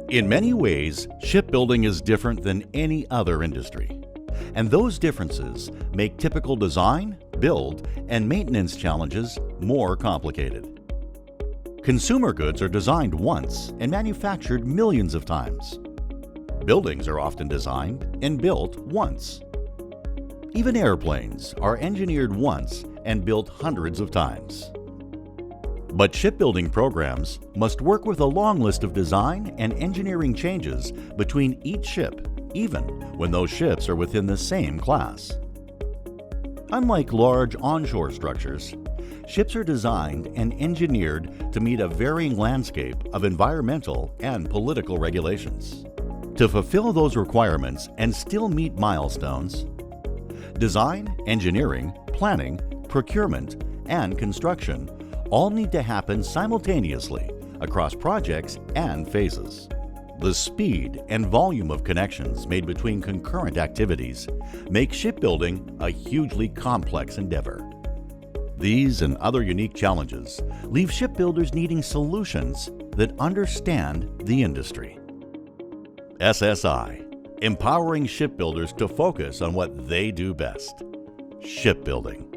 In many ways, shipbuilding is different than any other industry. And those differences make typical design, build, and maintenance challenges more complicated. Consumer goods are designed once and manufactured millions of times. Buildings are often designed and built once. Even airplanes are engineered once and built hundreds of times. But shipbuilding programs must work with a long list of design and engineering changes between each ship, even when those ships are within the same class. Unlike large onshore structures, ships are designed and engineered to meet a varying landscape of environmental and political regulations. To fulfill those requirements and still meet milestones, design, engineering, planning, procurement, and construction all need to happen simultaneously across projects and phases. The speed and volume of connections made between concurrent activities make shipbuilding a hugely complex endeavor. These and other unique challenges leave shipbuilders needing solutions that understand the industry. SSI, empowering shipbuilders to focus on what they do best: shipbuilding.